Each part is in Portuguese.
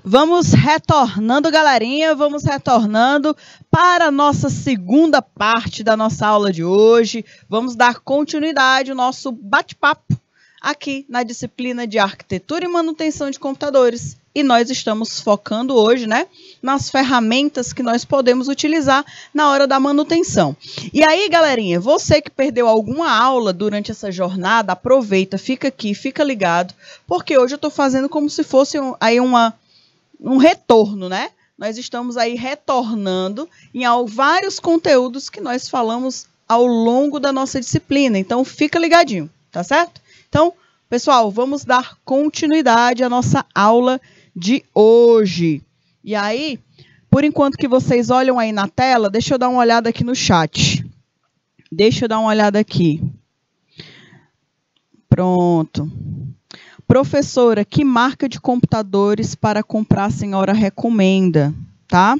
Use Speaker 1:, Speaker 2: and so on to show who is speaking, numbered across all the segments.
Speaker 1: Vamos retornando, galerinha, vamos retornando para a nossa segunda parte da nossa aula de hoje. Vamos dar continuidade ao nosso bate-papo aqui na disciplina de Arquitetura e Manutenção de Computadores. E nós estamos focando hoje, né, nas ferramentas que nós podemos utilizar na hora da manutenção. E aí, galerinha, você que perdeu alguma aula durante essa jornada, aproveita, fica aqui, fica ligado, porque hoje eu estou fazendo como se fosse um retorno, né? Nós estamos aí retornando em vários conteúdos que nós falamos ao longo da nossa disciplina. Então, fica ligadinho, tá certo? Então, pessoal, vamos dar continuidade à nossa aula de hoje. E aí, por enquanto que vocês olham aí na tela, deixa eu dar uma olhada aqui no chat. Deixa eu dar uma olhada aqui. Pronto. Professora, que marca de computadores para comprar a senhora recomenda, tá?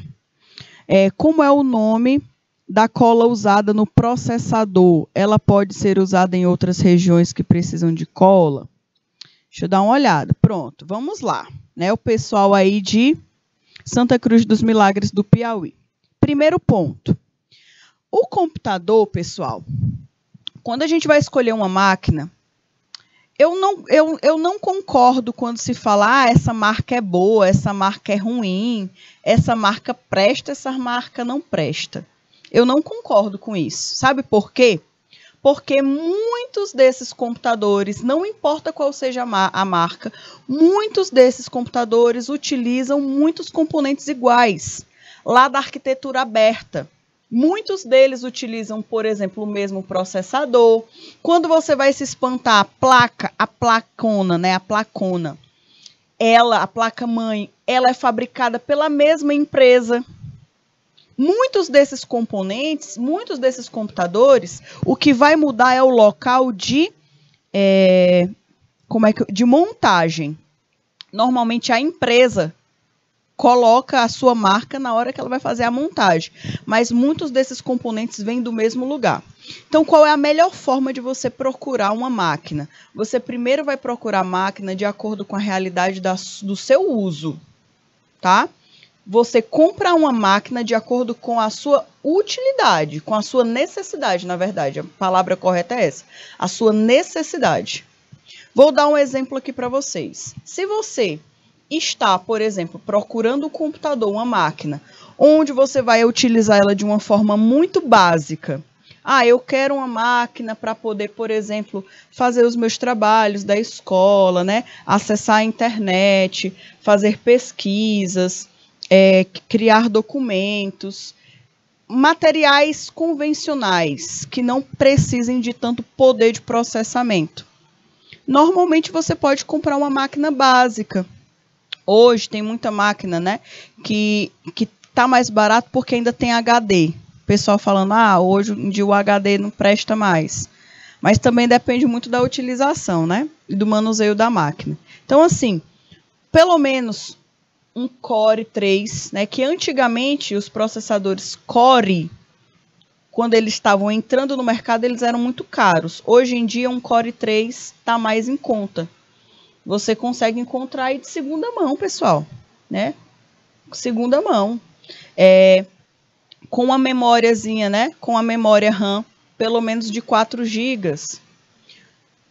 Speaker 1: Como é o nome da cola usada no processador? Ela pode ser usada em outras regiões que precisam de cola? Deixa eu dar uma olhada. Pronto, vamos lá. Né? O pessoal aí de Santa Cruz dos Milagres do Piauí. Primeiro ponto. O computador, pessoal, quando a gente vai escolher uma máquina, eu não concordo quando se fala, essa marca é boa, essa marca é ruim, essa marca presta, essa marca não presta. Eu não concordo com isso. Sabe por quê? Porque muitos desses computadores, não importa qual seja a marca, muitos desses computadores utilizam muitos componentes iguais, lá da arquitetura aberta. Muitos deles utilizam, por exemplo, o mesmo processador. Quando você vai se espantar, a placona, né? A placona, a placa-mãe, ela é fabricada pela mesma empresa. Muitos desses componentes, muitos desses computadores, o que vai mudar é o local de montagem. Normalmente a empresa coloca a sua marca na hora que ela vai fazer a montagem, mas muitos desses componentes vêm do mesmo lugar. Então, qual é a melhor forma de você procurar uma máquina? Você primeiro vai procurar a máquina de acordo com a realidade do seu uso, tá? Você compra uma máquina de acordo com a sua utilidade, com a sua necessidade, na verdade. A palavra correta é essa, a sua necessidade. Vou dar um exemplo aqui para vocês. Se você está, por exemplo, procurando um computador, uma máquina, onde você vai utilizar ela de uma forma muito básica. Eu quero uma máquina para poder, por exemplo, fazer os meus trabalhos da escola, né? Acessar a internet, fazer pesquisas, criar documentos, materiais convencionais que não precisem de tanto poder de processamento. Normalmente você pode comprar uma máquina básica. Hoje tem muita máquina, né, que tá mais barato porque ainda tem HD. O pessoal falando, hoje em dia o HD não presta mais. Mas também depende muito da utilização, né, e do manuseio da máquina. Então, assim, pelo menos um Core 3, né, que antigamente os processadores Core, quando eles estavam entrando no mercado, eles eram muito caros. Hoje em dia, um Core 3 está mais em conta. Você consegue encontrar aí de segunda mão, pessoal, né? Segunda mão. Com uma memóriazinha, né? Com a memória RAM, pelo menos de 4 GB.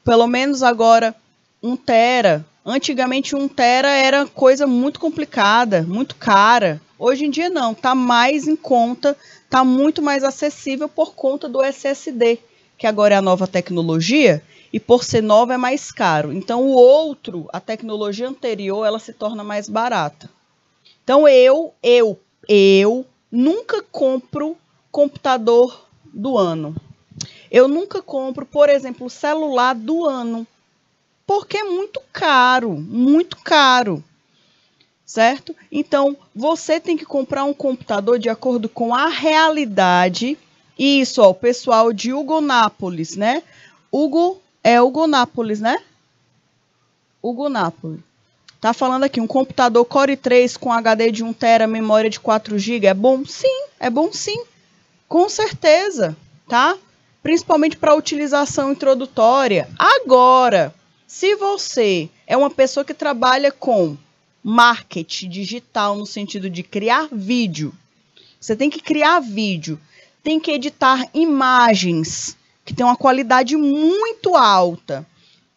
Speaker 1: Pelo menos agora 1 TB. Antigamente 1 TB era coisa muito complicada, muito cara. Hoje em dia não, tá mais em conta, tá muito mais acessível por conta do SSD, que agora é a nova tecnologia. E por ser nova é mais caro. Então, a tecnologia anterior, ela se torna mais barata. Então, eu nunca compro computador do ano. Eu nunca compro, por exemplo, celular do ano. Porque é muito caro. Certo? Então, você tem que comprar um computador de acordo com a realidade. Isso, o pessoal de Hugonápolis, né? Hugo Nápoles, né? Hugo Nápoles. Tá falando aqui, um computador Core 3 com HD de 1 TB, memória de 4 GB. É bom? Sim, é bom sim. Com certeza, tá? Principalmente para utilização introdutória. Agora, se você é uma pessoa que trabalha com marketing digital no sentido de criar vídeo. Você tem que criar vídeo, tem que editar imagens que tem uma qualidade muito alta.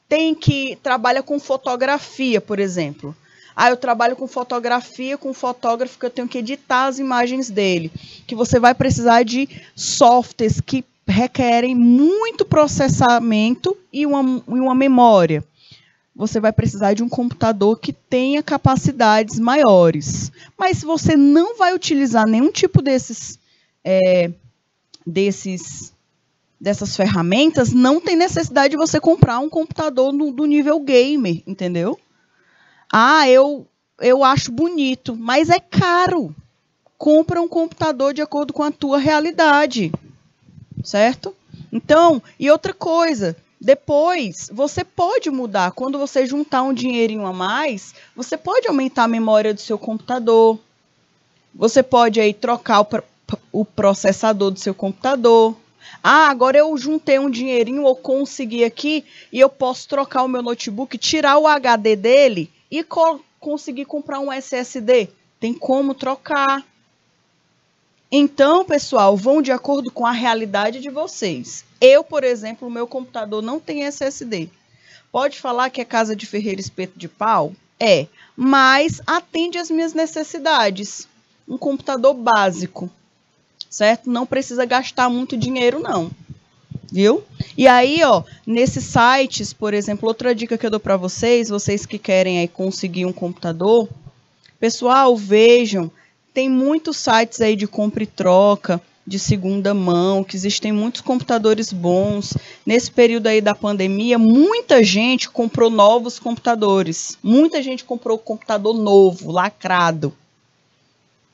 Speaker 1: Tem que trabalhar com fotografia, por exemplo. Eu trabalho com fotografia, com fotógrafo, que eu tenho que editar as imagens dele. Que você vai precisar de softwares que requerem muito processamento e uma memória. Você vai precisar de um computador que tenha capacidades maiores. Mas se você não vai utilizar nenhum tipo dessas ferramentas, não tem necessidade de você comprar um computador do nível gamer, entendeu? Eu acho bonito, mas é caro. Compra um computador de acordo com a tua realidade, certo? Então, e outra coisa, depois você pode mudar. Quando você juntar um dinheirinho a mais, você pode aumentar a memória do seu computador. Você pode aí trocar o processador do seu computador. Agora eu juntei um dinheirinho, ou consegui aqui, e eu posso trocar o meu notebook, tirar o HD dele e conseguir comprar um SSD. Tem como trocar. Então, pessoal, vão de acordo com a realidade de vocês. Eu, por exemplo, o meu computador não tem SSD. Pode falar que é casa de ferreiro espeto de pau? É, mas atende às minhas necessidades. Um computador básico, certo? Não precisa gastar muito dinheiro, não. Viu? E aí, nesses sites, por exemplo, outra dica que eu dou para vocês que querem aí conseguir um computador, pessoal, vejam, tem muitos sites aí de compra e troca, de segunda mão, que existem muitos computadores bons. Nesse período aí da pandemia, muita gente comprou novos computadores. Muita gente comprou computador novo, lacrado.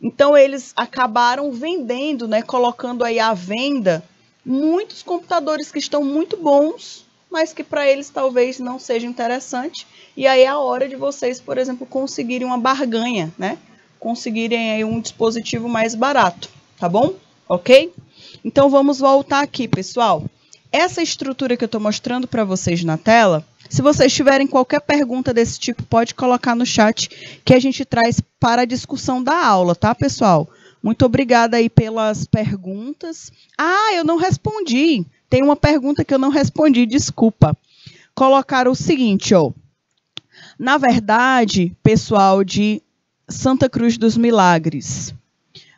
Speaker 1: Então, eles acabaram vendendo, né, colocando aí à venda muitos computadores que estão muito bons, mas que para eles talvez não seja interessante. E aí é a hora de vocês, por exemplo, conseguirem uma barganha, né? Conseguirem aí um dispositivo mais barato, tá bom? Ok? Então vamos voltar aqui, pessoal. Essa estrutura que eu estou mostrando para vocês na tela, se vocês tiverem qualquer pergunta desse tipo, pode colocar no chat que a gente traz para a discussão da aula, tá, pessoal? Muito obrigada aí pelas perguntas. Eu não respondi. Tem uma pergunta que eu não respondi, desculpa. Colocaram o seguinte, Na verdade, pessoal de Santa Cruz dos Milagres,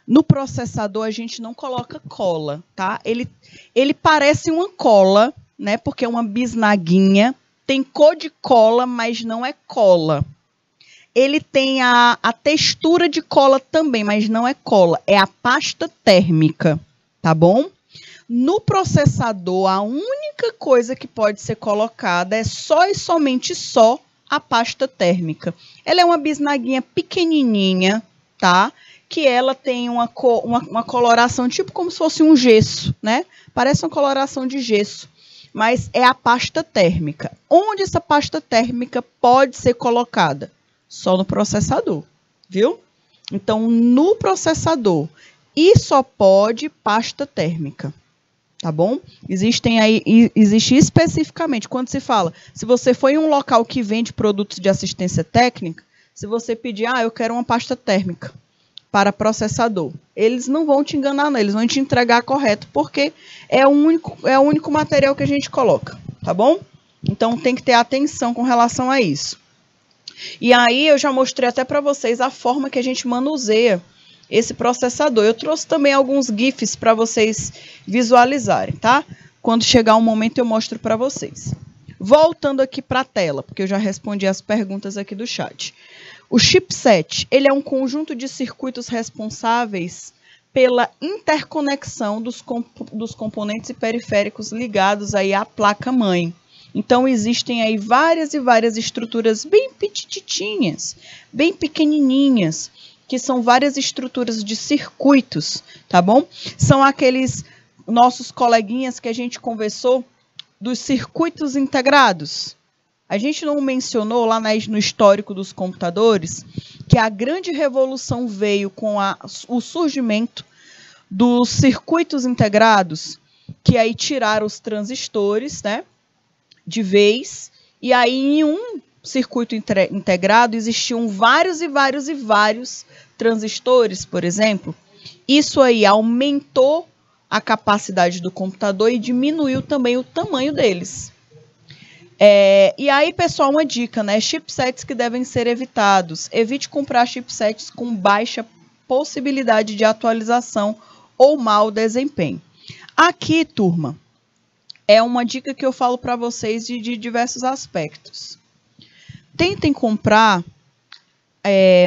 Speaker 1: no processador a gente não coloca cola, tá? Ele parece uma cola, né? Porque é uma bisnaguinha. Tem cor de cola, mas não é cola. Ele tem a textura de cola também, mas não é cola. É a pasta térmica, tá bom? No processador, a única coisa que pode ser colocada é só e somente a pasta térmica. Ela é uma bisnaguinha pequenininha, tá? Que ela tem uma coloração tipo como se fosse um gesso, né? Parece uma coloração de gesso. Mas é a pasta térmica. Onde essa pasta térmica pode ser colocada? Só no processador, viu? Então, no processador. E só pode pasta térmica, tá bom? Existe especificamente, quando se fala, se você for em um local que vende produtos de assistência técnica, se você pedir, eu quero uma pasta térmica para processador, eles não vão te enganar, não, eles vão te entregar correto, porque é o único material que a gente coloca, tá bom? Então, tem que ter atenção com relação a isso. E aí, eu já mostrei até para vocês a forma que a gente manuseia esse processador. Eu trouxe também alguns GIFs para vocês visualizarem, tá? Quando chegar um momento, eu mostro para vocês. Voltando aqui para a tela, porque eu já respondi as perguntas aqui do chat. O chipset, ele é um conjunto de circuitos responsáveis pela interconexão dos componentes e periféricos ligados aí à placa-mãe. Então, existem aí várias e várias estruturas bem petititinhas, bem pequenininhas, que são várias estruturas de circuitos, tá bom? São aqueles nossos coleguinhas que a gente conversou dos circuitos integrados. A gente não mencionou lá no histórico dos computadores que a grande revolução veio com o surgimento dos circuitos integrados, que aí tiraram os transistores, né, de vez, e aí em um circuito integrado existiam vários transistores, por exemplo, isso aí aumentou a capacidade do computador e diminuiu também o tamanho deles. E aí, pessoal, uma dica, né? Chipsets que devem ser evitados. Evite comprar chipsets com baixa possibilidade de atualização ou mau desempenho. Aqui, turma, é uma dica que eu falo para vocês de diversos aspectos. Tentem comprar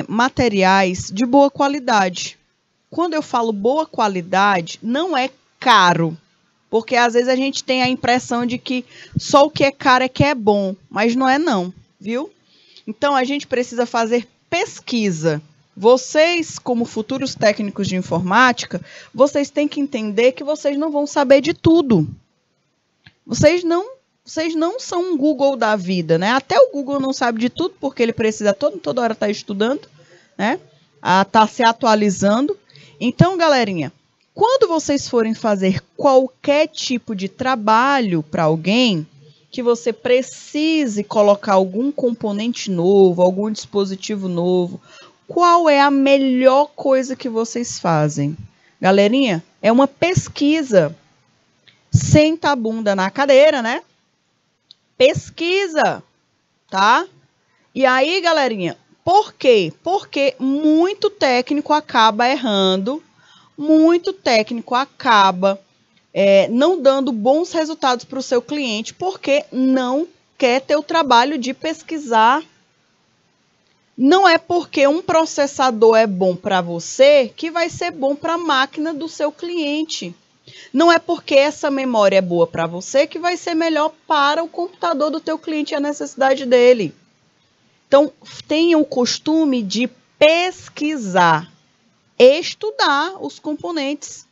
Speaker 1: materiais de boa qualidade. Quando eu falo boa qualidade, não é caro. Porque às vezes a gente tem a impressão de que só o que é caro é que é bom. Mas não é não, viu? Então a gente precisa fazer pesquisa. Vocês, como futuros técnicos de informática, vocês têm que entender que vocês não vão saber de tudo. Vocês não são um Google da vida, né? Até o Google não sabe de tudo, porque ele precisa toda hora estar estudando, né? Tá se atualizando. Então, galerinha, quando vocês forem fazer qualquer tipo de trabalho para alguém, que você precise colocar algum componente novo, algum dispositivo novo, qual é a melhor coisa que vocês fazem? Galerinha, é uma pesquisa. Senta a bunda na cadeira, né? Pesquisa, tá? E aí, galerinha, por quê? Porque muito técnico acaba errando, muito técnico acaba não dando bons resultados para o seu cliente, porque não quer ter o trabalho de pesquisar. Não é porque um processador é bom para você que vai ser bom para a máquina do seu cliente. Não é porque essa memória é boa para você que vai ser melhor para o computador do teu cliente e a necessidade dele. Então, tenha o costume de pesquisar, estudar os componentes,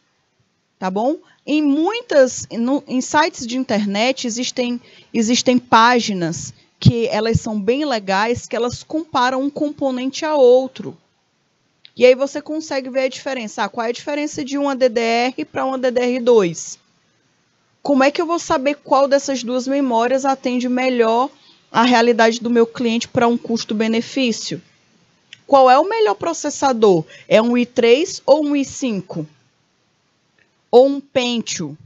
Speaker 1: tá bom? Em sites de internet existem páginas que elas são bem legais, que elas comparam um componente a outro. E aí você consegue ver a diferença. Qual é a diferença de uma DDR para uma DDR2? Como é que eu vou saber qual dessas duas memórias atende melhor a realidade do meu cliente para um custo-benefício? Qual é o melhor processador? É um i3 ou um i5? Ou um Pentium?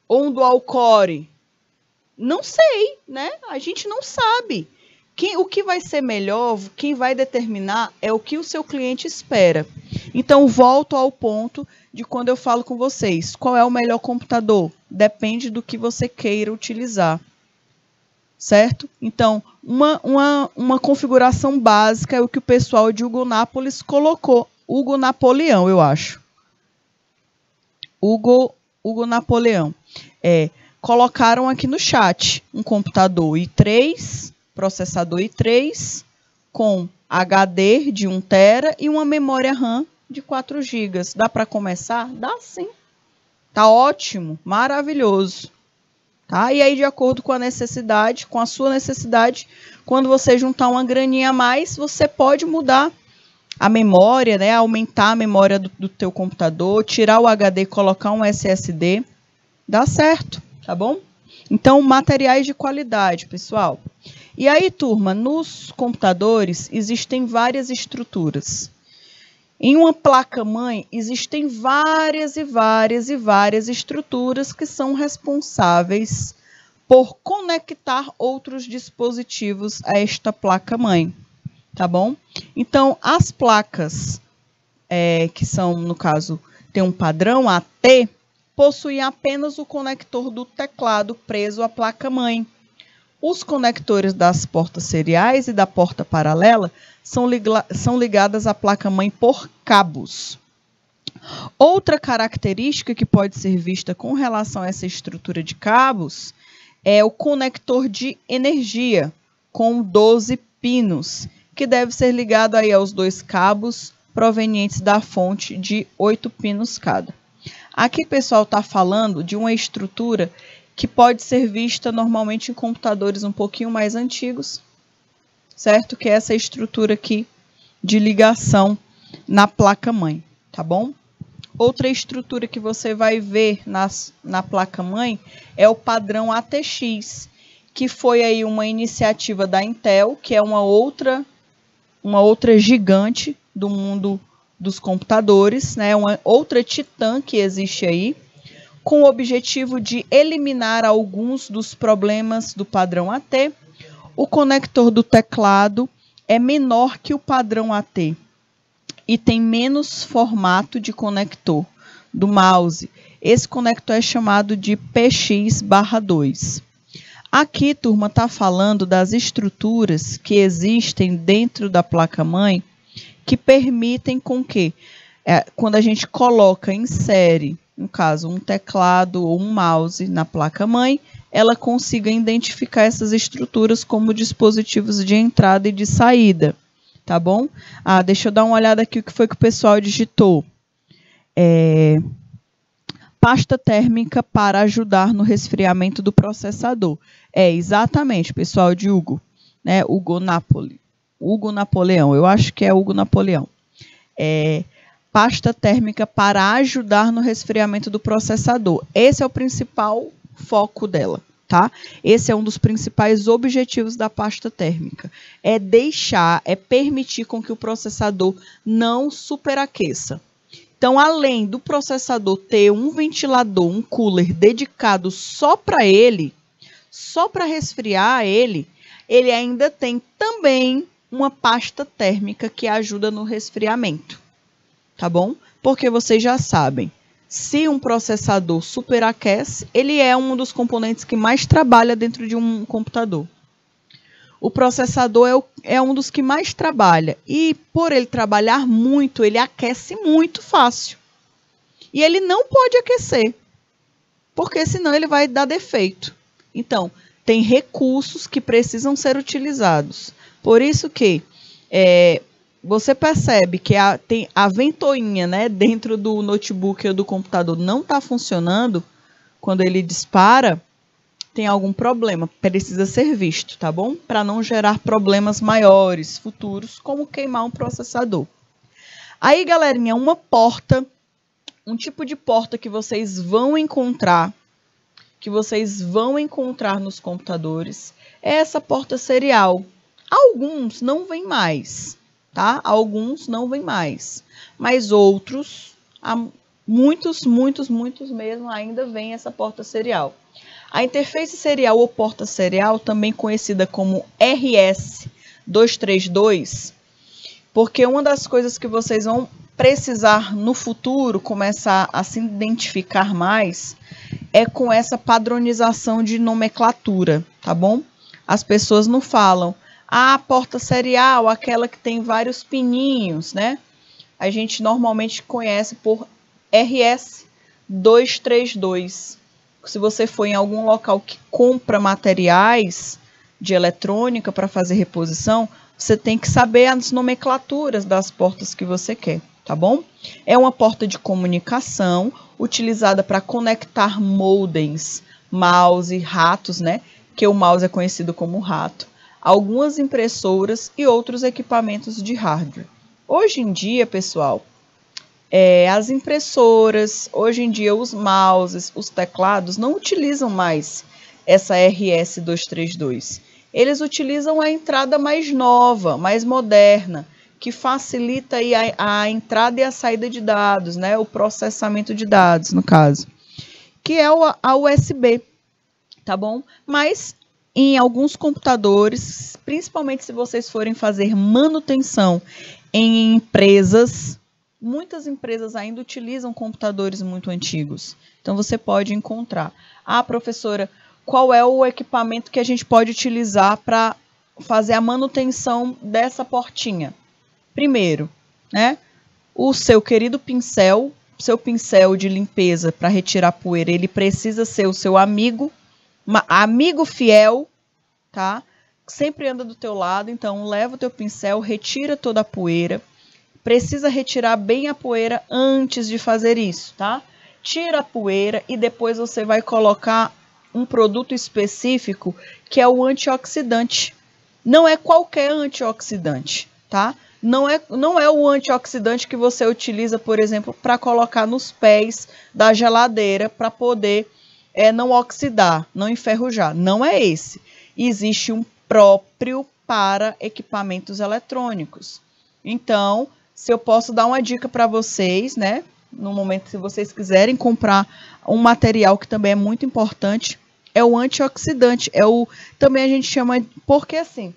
Speaker 1: Ou um dual-core? Não sei, né? A gente não sabe. O que vai ser melhor, quem vai determinar é o que o seu cliente espera. Então, volto ao ponto de quando eu falo com vocês. Qual é o melhor computador? Depende do que você queira utilizar. Certo? Então, uma configuração básica é o que o pessoal de Hugo Nápoles colocou. Hugo Napoleão, eu acho. Hugo Napoleão. Colocaram aqui no chat um computador i3, processador i3, com HD de 1 TB e uma memória RAM de 4 GB. Dá para começar? Dá sim. Tá ótimo, maravilhoso. Tá? E aí, de acordo com a necessidade, com a sua necessidade, quando você juntar uma graninha a mais, você pode mudar a memória, né? Aumentar a memória do teu computador, tirar o HD e colocar um SSD. Dá certo, tá bom? Então, materiais de qualidade, pessoal. E aí, turma, nos computadores existem várias estruturas. Em uma placa-mãe existem várias estruturas que são responsáveis por conectar outros dispositivos a esta placa-mãe, tá bom? Então, as placas que são, no caso, tem um padrão AT, possuem apenas o conector do teclado preso à placa-mãe. Os conectores das portas seriais e da porta paralela são ligadas à placa-mãe por cabos. Outra característica que pode ser vista com relação a essa estrutura de cabos é o conector de energia, com 12 pinos, que deve ser ligado aí aos 2 cabos provenientes da fonte de 8 pinos cada. Aqui, pessoal, está falando de uma estrutura que pode ser vista normalmente em computadores um pouquinho mais antigos, certo? Que é essa estrutura aqui de ligação na placa-mãe, tá bom? Outra estrutura que você vai ver na placa-mãe é o padrão ATX, que foi aí uma iniciativa da Intel, que é uma outra gigante do mundo dos computadores, né? Uma outra titã que existe aí, com o objetivo de eliminar alguns dos problemas do padrão AT. O conector do teclado é menor que o padrão AT e tem menos formato de conector do mouse. Esse conector é chamado de PX/2. Aqui, turma, está falando das estruturas que existem dentro da placa-mãe que permitem com que, quando a gente coloca, insere, no caso, um teclado ou um mouse na placa-mãe, ela consiga identificar essas estruturas como dispositivos de entrada e de saída, tá bom? Deixa eu dar uma olhada aqui o que foi que o pessoal digitou. Pasta térmica para ajudar no resfriamento do processador. Exatamente, pessoal de Hugo, né? Hugo Napoleão, eu acho que é Hugo Napoleão. Pasta térmica para ajudar no resfriamento do processador. Esse é o principal foco dela, tá? Esse é um dos principais objetivos da pasta térmica. Permitir com que o processador não superaqueça. Então, além do processador ter um ventilador, um cooler dedicado só para ele, só para resfriar ele ainda tem também uma pasta térmica que ajuda no resfriamento, tá bom? Porque vocês já sabem, se um processador superaquece, ele é um dos componentes que mais trabalha dentro de um computador. O processador é um dos que mais trabalha e, por ele trabalhar muito, ele aquece muito fácil. E ele não pode aquecer, porque senão ele vai dar defeito. Então, tem recursos que precisam ser utilizados. Por isso que você percebe que tem a ventoinha, né, dentro do notebook ou do computador não está funcionando, quando ele dispara, tem algum problema, precisa ser visto, tá bom? Para não gerar problemas maiores, futuros, como queimar um processador. Aí, galerinha, uma porta, um tipo de porta que vocês vão encontrar nos computadores, é essa porta serial. Alguns não vêm mais, tá? Alguns não vêm mais, mas outros, muitos mesmo, ainda vem essa porta serial. A interface serial ou porta serial, também conhecida como RS-232, porque uma das coisas que vocês vão precisar no futuro começar a se identificar mais é com essa padronização de nomenclatura, tá bom? As pessoas não falam, porta serial, aquela que tem vários pininhos, né? A gente normalmente conhece por RS-232. Se você for em algum local que compra materiais de eletrônica para fazer reposição, você tem que saber as nomenclaturas das portas que você quer, tá bom? É uma porta de comunicação utilizada para conectar modems, mouse, ratos, né? Que o mouse é conhecido como rato, algumas impressoras e outros equipamentos de hardware. Hoje em dia, pessoal, as impressoras, hoje em dia os mouses, os teclados não utilizam mais essa RS-232. Eles utilizam a entrada mais nova, mais moderna, que facilita aí a entrada e a saída de dados, né? O processamento de dados, no caso, que é a USB, tá bom? Mas em alguns computadores, principalmente se vocês forem fazer manutenção em empresas, muitas empresas ainda utilizam computadores muito antigos. Então, você pode encontrar. Professora, qual é o equipamento que a gente pode utilizar para fazer a manutenção dessa portinha? Primeiro, né, o seu querido pincel, seu pincel de limpeza para retirar poeira, ele precisa ser o seu amigo fiel, tá? Sempre anda do teu lado, então leva o teu pincel, retira toda a poeira. Precisa retirar bem a poeira antes de fazer isso, tá? Tira a poeira e depois você vai colocar um produto específico que é o antioxidante. Não é qualquer antioxidante, tá? Não é o antioxidante que você utiliza, por exemplo, para colocar nos pés da geladeira para poder não oxidar, não enferrujar. Não é esse. existe um próprio para equipamentos eletrônicos. Então, se eu posso dar uma dica para vocês, né? No momento, se vocês quiserem comprar um material que também é muito importante, é o antioxidante. Também a gente chama, porque assim,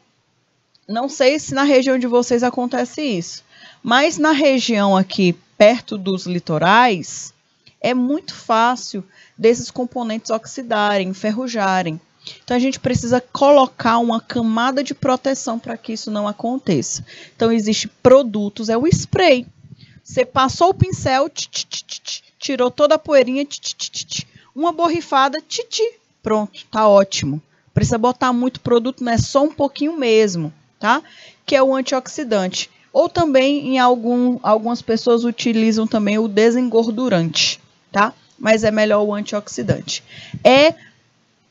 Speaker 1: não sei se na região de vocês acontece isso, mas na região aqui, perto dos litorais, é muito fácil desses componentes oxidarem, enferrujarem. Então, a gente precisa colocar uma camada de proteção para que isso não aconteça. Então, existem produtos, é o spray. Você passou o pincel, tirou toda a poeirinha, uma borrifada, pronto, tá ótimo. Precisa botar muito produto, não é só um pouquinho mesmo, tá? Que é o antioxidante. Ou também, em algumas pessoas utilizam também o desengordurante, tá? Mas é melhor o antioxidante.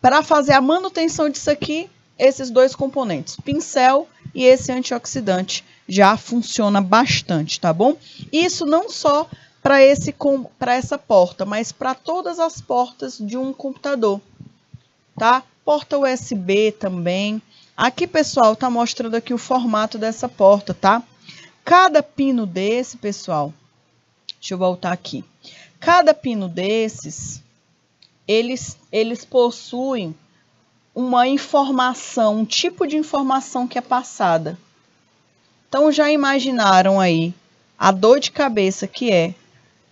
Speaker 1: Para fazer a manutenção disso aqui, esses dois componentes, pincel e esse antioxidante, já funciona bastante, tá bom? Isso não só para essa porta, mas para todas as portas de um computador, tá? Porta USB também. Aqui, pessoal, tá mostrando aqui o formato dessa porta, tá? Cada pino desse, pessoal, deixa eu voltar aqui. Cada pino desses, eles possuem uma informação, um tipo de informação que é passada. Então, já imaginaram aí a dor de cabeça que é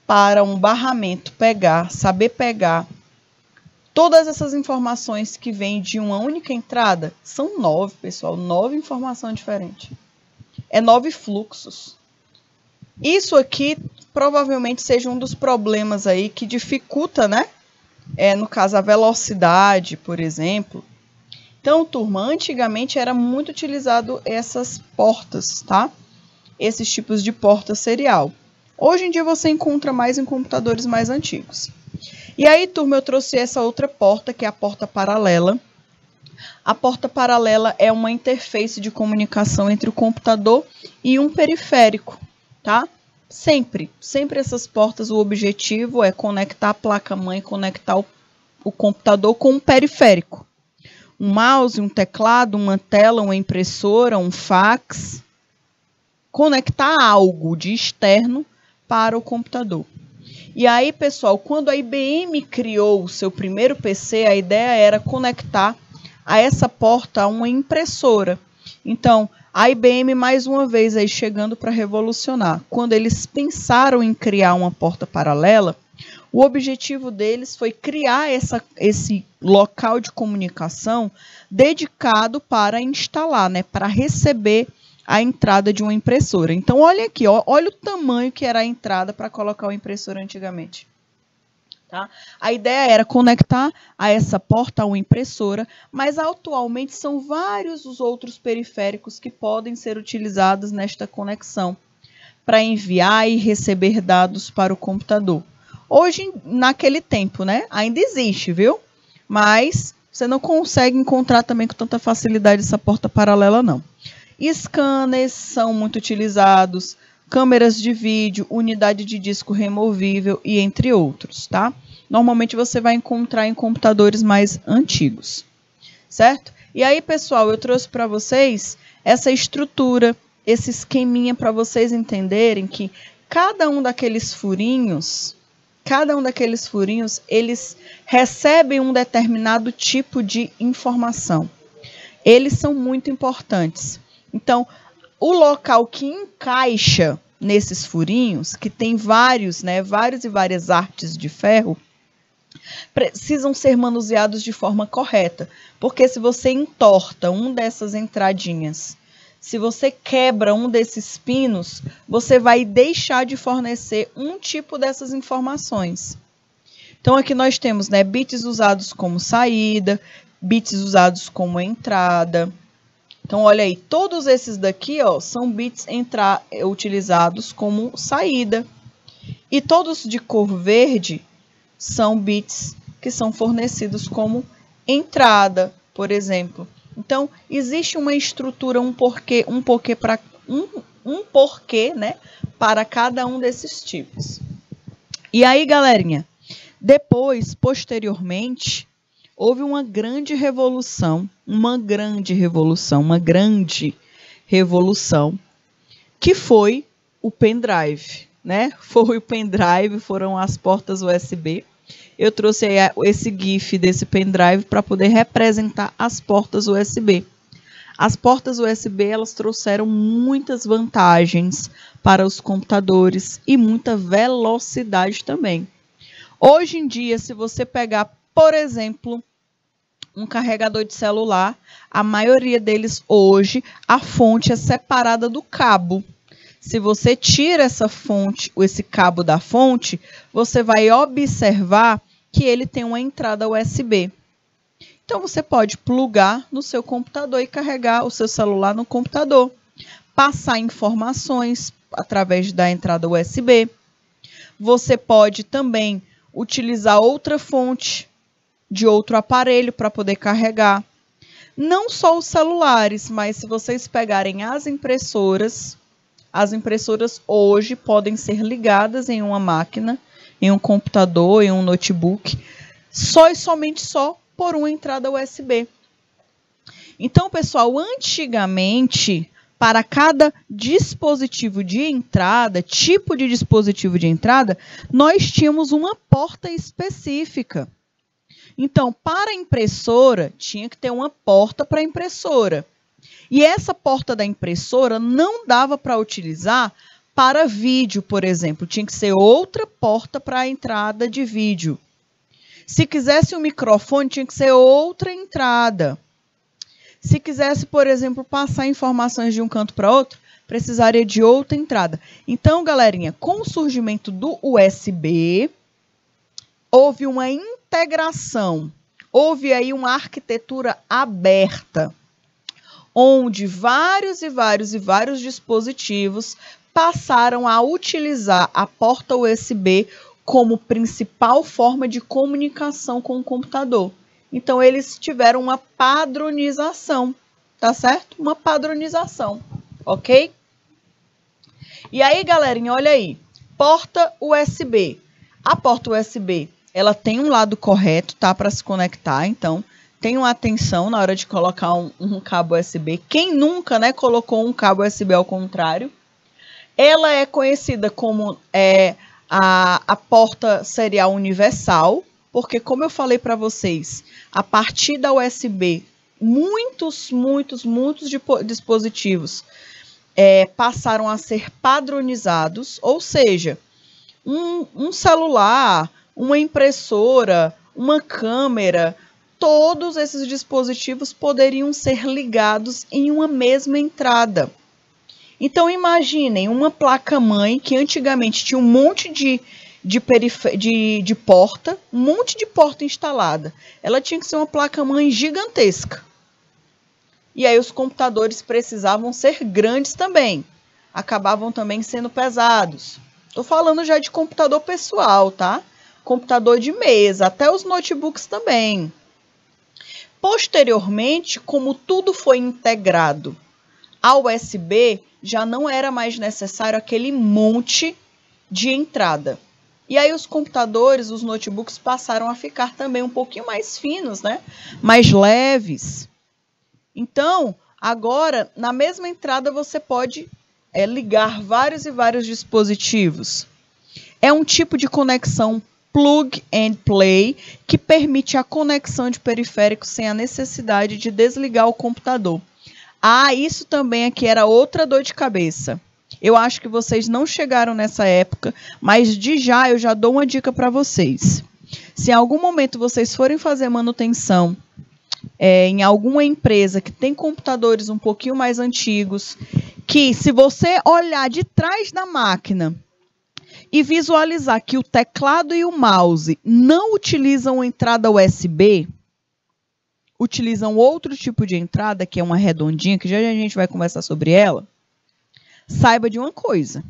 Speaker 1: para um barramento saber pegar todas essas informações que vêm de uma única entrada? São 9, pessoal, 9 informações diferentes. É 9 fluxos. Isso aqui provavelmente seja um dos problemas aí que dificulta, né? No caso, a velocidade, por exemplo. Então, turma, antigamente era muito utilizado essas portas, tá? Esses tipos de porta serial. Hoje em dia você encontra mais em computadores mais antigos. E aí, turma, eu trouxe essa outra porta, que é a porta paralela. A porta paralela é uma interface de comunicação entre o computador e um periférico, tá? Sempre essas portas, o objetivo é conectar a placa-mãe, conectar o computador com um periférico. Um mouse, um teclado, uma tela, uma impressora, um fax. Conectar algo de externo para o computador. E aí, pessoal, quando a IBM criou o seu primeiro PC, a ideia era conectar a essa porta uma impressora. Então, a IBM, mais uma vez, aí chegando para revolucionar. Quando eles pensaram em criar uma porta paralela, o objetivo deles foi criar esse local de comunicação dedicado para instalar, né, para receber a entrada de uma impressora. Então, olha aqui, olha o tamanho que era a entrada para colocar uma impressora antigamente. Tá? A ideia era conectar a essa porta a uma impressora, mas atualmente são vários os outros periféricos que podem ser utilizados nesta conexão para enviar e receber dados para o computador. Hoje, naquele tempo, né, ainda existe, viu? Mas você não consegue encontrar também com tanta facilidade essa porta paralela, não. Scanners são muito utilizados, câmeras de vídeo, unidade de disco removível e entre outros, tá? Normalmente você vai encontrar em computadores mais antigos, certo? E aí, pessoal, eu trouxe para vocês essa estrutura, esse esqueminha para vocês entenderem que cada um daqueles furinhos, eles recebem um determinado tipo de informação. Eles são muito importantes. Então, o local que encaixa nesses furinhos, que tem várias artes de ferro, precisam ser manuseados de forma correta. Porque se você entorta um dessas entradinhas, se você quebra um desses pinos, você vai deixar de fornecer um tipo dessas informações. Então, aqui nós temos, né, bits usados como saída, bits usados como entrada. Então, olha aí, todos esses daqui, ó, são bits utilizados como saída. E todos de cor verde são bits que são fornecidos como entrada, por exemplo. Então, existe uma estrutura, um porquê, né, para cada um desses tipos. E aí, galerinha, depois, posteriormente, houve uma grande revolução, que foi o pendrive, né? Foi o pendrive, foram as portas USB. Eu trouxe aí esse GIF desse pendrive para poder representar as portas USB. As portas USB, elas trouxeram muitas vantagens para os computadores e muita velocidade também. Hoje em dia, se você pegar, por exemplo, um carregador de celular, a maioria deles hoje, a fonte é separada do cabo. Se você tira essa fonte, esse cabo da fonte, você vai observar que ele tem uma entrada USB. Então, você pode plugar no seu computador e carregar o seu celular no computador. Passar informações através da entrada USB. Você pode também utilizar outra fonte de outro aparelho para poder carregar. Não só os celulares, mas se vocês pegarem as impressoras hoje podem ser ligadas em uma máquina, em um computador, em um notebook, só e somente por uma entrada USB. Então, pessoal, antigamente, para cada dispositivo de entrada, tipo de dispositivo de entrada, nós tínhamos uma porta específica. Então, para a impressora, tinha que ter uma porta para a impressora. E essa porta da impressora não dava para utilizar para vídeo, por exemplo. Tinha que ser outra porta para a entrada de vídeo. Se quisesse um microfone, tinha que ser outra entrada. Se quisesse, por exemplo, passar informações de um canto para outro, precisaria de outra entrada. Então, galerinha, com o surgimento do USB, houve uma integração, houve aí uma arquitetura aberta, onde vários dispositivos passaram a utilizar a porta USB como principal forma de comunicação com o computador. Então, eles tiveram uma padronização, tá certo? Uma padronização, ok? E aí, galerinha, olha aí, porta USB. A porta USB, ela tem um lado correto, tá? Para se conectar, então, tenham atenção na hora de colocar um cabo USB. Quem nunca, né, colocou um cabo USB ao contrário? Ela é conhecida como a porta serial universal, porque, como eu falei para vocês, a partir da USB, muitos dispositivos passaram a ser padronizados, ou seja, um celular, uma impressora, uma câmera, todos esses dispositivos poderiam ser ligados em uma mesma entrada. Então, imaginem uma placa-mãe que antigamente tinha um monte de porta, um monte de porta instalada. Ela tinha que ser uma placa-mãe gigantesca. E aí os computadores precisavam ser grandes também. Acabavam também sendo pesados. Estou falando já de computador pessoal, tá? Computador de mesa, até os notebooks também. Posteriormente, como tudo foi integrado ao USB, já não era mais necessário aquele monte de entrada. E aí os computadores, os notebooks passaram a ficar também um pouquinho mais finos, né? Mais leves. Então, agora, na mesma entrada, você pode ligar vários dispositivos. É um tipo de conexão plug and play que permite a conexão de periféricos sem a necessidade de desligar o computador. Ah, isso também aqui era outra dor de cabeça. Eu acho que vocês não chegaram nessa época, mas eu já dou uma dica para vocês. Se em algum momento vocês forem fazer manutenção em alguma empresa que tem computadores um pouquinho mais antigos, que se você olhar de trás da máquina e visualizar que o teclado e o mouse não utilizam entrada USB, utilizam outro tipo de entrada, que é uma redondinha, que já a gente vai conversar sobre ela, saiba de uma coisa.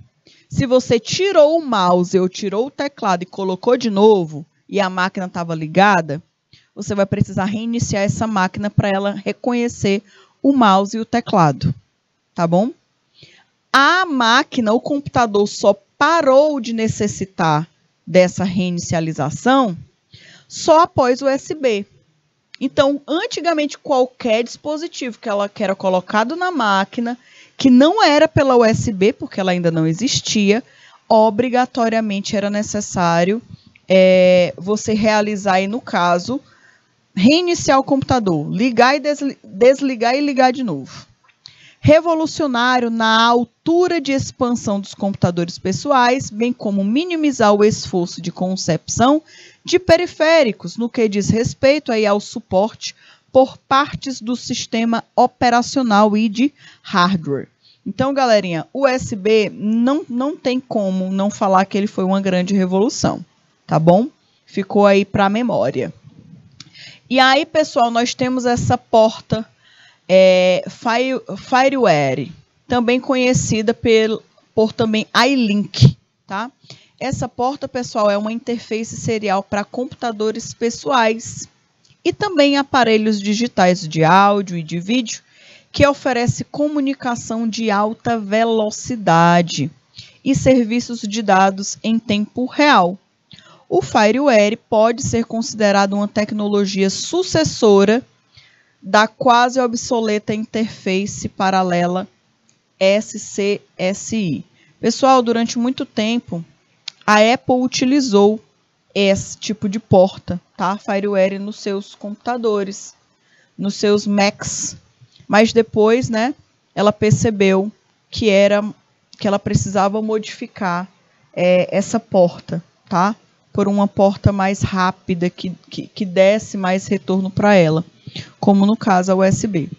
Speaker 1: Se você tirou o mouse ou tirou o teclado e colocou de novo, e a máquina estava ligada, você vai precisar reiniciar essa máquina para ela reconhecer o mouse e o teclado. Tá bom? A máquina, o computador só parou de necessitar dessa reinicialização só após o USB. Então, antigamente, qualquer dispositivo que era colocado na máquina, que não era pela USB, porque ela ainda não existia, obrigatoriamente era necessário você realizar, aí, no caso, reiniciar o computador, ligar e desligar e ligar de novo. Revolucionário na altura de expansão dos computadores pessoais, bem como minimizar o esforço de concepção de periféricos, no que diz respeito aí ao suporte por partes do sistema operacional e de hardware. Então, galerinha, o USB não tem como não falar que ele foi uma grande revolução, tá bom? Ficou aí para a memória. E aí, pessoal, nós temos essa porta FireWire, também conhecida por também iLink, tá? Essa porta, pessoal, é uma interface serial para computadores pessoais e também aparelhos digitais de áudio e de vídeo, que oferece comunicação de alta velocidade e serviços de dados em tempo real. O FireWire pode ser considerado uma tecnologia sucessora da quase obsoleta interface paralela SCSI. Pessoal, durante muito tempo, a Apple utilizou esse tipo de porta, tá? FireWire nos seus computadores, nos seus Macs. Mas depois, né, ela percebeu que ela precisava modificar essa porta, tá? Por uma porta mais rápida, que desse mais retorno para ela, como no caso a USB.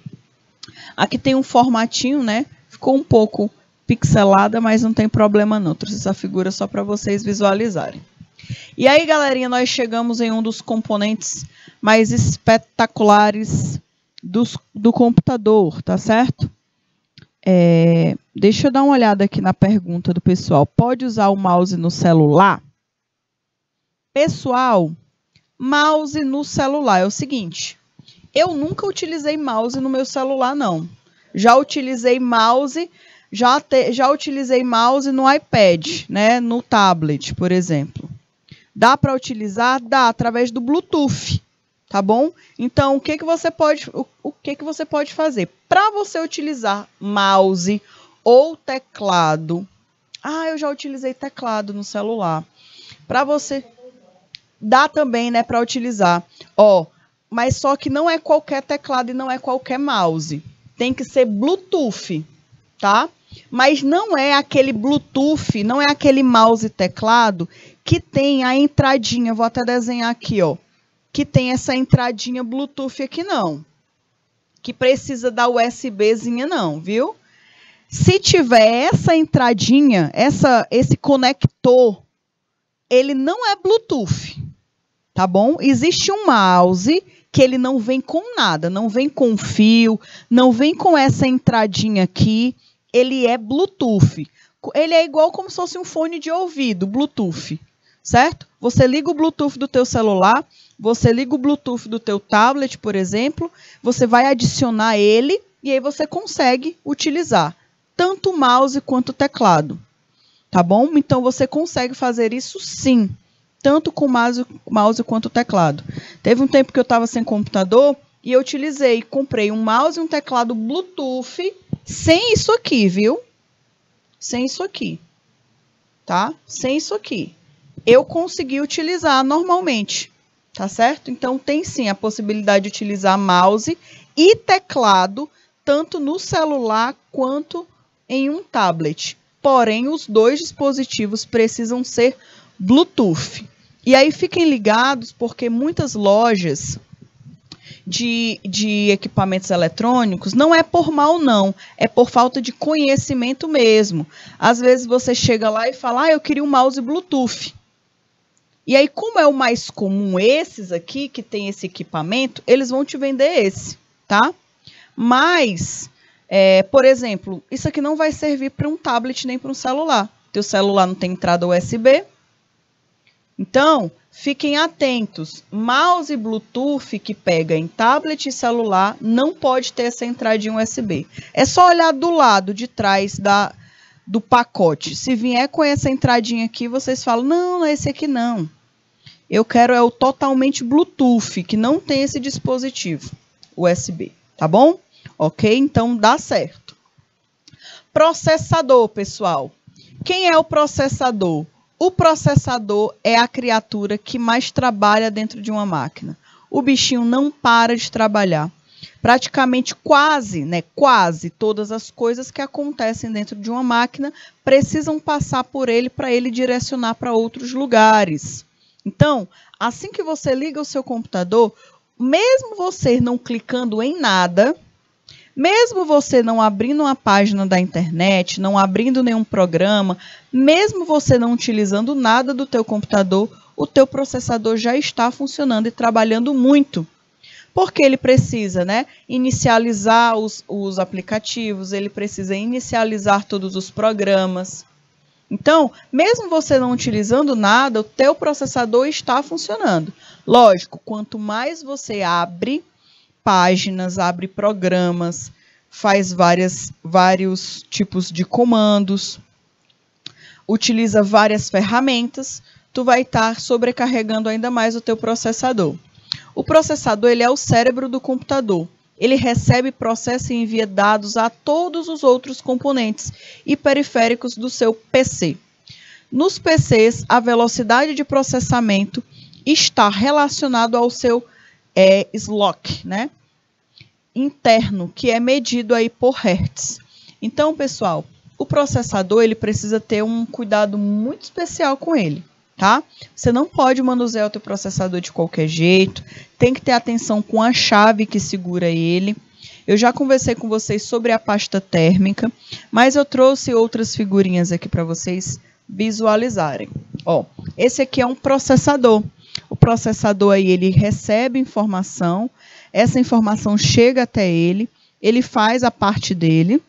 Speaker 1: Aqui tem um formatinho, né? Ficou um pouco pixelada, mas não tem problema não. Trouxe essa figura só para vocês visualizarem. E aí, galerinha, nós chegamos em um dos componentes mais espetaculares do computador, tá certo? Deixa eu dar uma olhada aqui na pergunta do pessoal. Pode usar o mouse no celular? Pessoal, mouse no celular é o seguinte, eu nunca utilizei mouse no meu celular, não. Já utilizei mouse no iPad, né, no tablet, por exemplo. Dá para utilizar? Dá, através do Bluetooth, tá bom? Então, o que você pode fazer? Para você utilizar mouse ou teclado, eu já utilizei teclado no celular. Para você... Dá também, né, para utilizar. Mas só que não é qualquer teclado e não é qualquer mouse. Tem que ser Bluetooth, tá? Mas não é aquele Bluetooth, não é aquele mouse e teclado que tem a entradinha, vou até desenhar aqui, que tem essa entradinha Bluetooth aqui, não. Que precisa da USBzinha, não, viu? Se tiver essa entradinha, esse conector, ele não é Bluetooth, tá bom? Existe um mouse que ele não vem com nada, não vem com fio, não vem com essa entradinha aqui, ele é Bluetooth. Ele é igual como se fosse um fone de ouvido, Bluetooth, certo? Você liga o Bluetooth do teu celular, você liga o Bluetooth do teu tablet, por exemplo, você vai adicionar ele e aí você consegue utilizar tanto o mouse quanto o teclado. Tá bom? Então, você consegue fazer isso sim, tanto com mouse quanto o teclado. Teve um tempo que eu estava sem computador e eu comprei um mouse e um teclado Bluetooth sem isso aqui, viu? Sem isso aqui, tá? Sem isso aqui. Eu consegui utilizar normalmente, tá certo? Então, tem sim a possibilidade de utilizar mouse e teclado, tanto no celular quanto em um tablet. Porém, os dois dispositivos precisam ser Bluetooth. E aí fiquem ligados, porque muitas lojas de equipamentos eletrônicos, não é por mal não, é por falta de conhecimento mesmo. Às vezes você chega lá e fala, eu queria um mouse Bluetooth. E aí, como é o mais comum esses aqui, que tem esse equipamento, eles vão te vender esse, tá? Mas... por exemplo, isso aqui não vai servir para um tablet nem para um celular. Teu celular não tem entrada USB. Então, fiquem atentos. Mouse Bluetooth que pega em tablet e celular não pode ter essa entradinha USB. É só olhar do lado de trás do pacote. Se vier com essa entradinha aqui, vocês falam, não, esse aqui não. Eu quero é o totalmente Bluetooth, que não tem esse dispositivo USB, tá bom? Ok? Então, dá certo. Processador, pessoal. Quem é o processador? O processador é a criatura que mais trabalha dentro de uma máquina. O bichinho não para de trabalhar. Praticamente quase todas as coisas que acontecem dentro de uma máquina precisam passar por ele para ele direcionar para outros lugares. Então, assim que você liga o seu computador, mesmo você não clicando em nada, mesmo você não abrindo uma página da internet, não abrindo nenhum programa, mesmo você não utilizando nada do teu computador, o teu processador já está funcionando e trabalhando muito. Porque ele precisa, inicializar os aplicativos, ele precisa inicializar todos os programas. Então, mesmo você não utilizando nada, o teu processador está funcionando. Lógico, quanto mais você abre páginas, abre programas, faz vários tipos de comandos, utiliza várias ferramentas, tu vai estar sobrecarregando ainda mais o teu processador. O processador ele é o cérebro do computador. Ele recebe, processa e envia dados a todos os outros componentes e periféricos do seu PC. Nos PCs, a velocidade de processamento está relacionado ao seu SLOC, interno, que é medido aí por Hertz. Então, pessoal, o processador ele precisa ter um cuidado muito especial com ele. Tá? Você não pode manusear o teu processador de qualquer jeito, tem que ter atenção com a chave que segura ele. Eu já conversei com vocês sobre a pasta térmica, mas eu trouxe outras figurinhas aqui para vocês visualizarem. Ó, esse aqui é um processador. O processador aí ele recebe informação, essa informação chega até ele, ele faz a parte dele.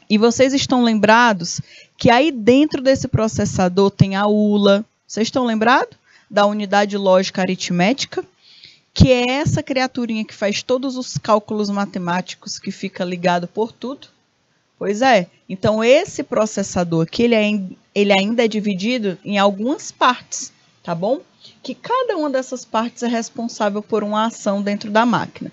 Speaker 1: E vocês estão lembrados que aí dentro desse processador tem a ULA. Vocês estão lembrados da unidade lógica aritmética? Que é essa criaturinha que faz todos os cálculos matemáticos que fica ligado por tudo? Pois é. Então, esse processador aqui, ele ainda é dividido em algumas partes, tá bom? Que cada uma dessas partes é responsável por uma ação dentro da máquina.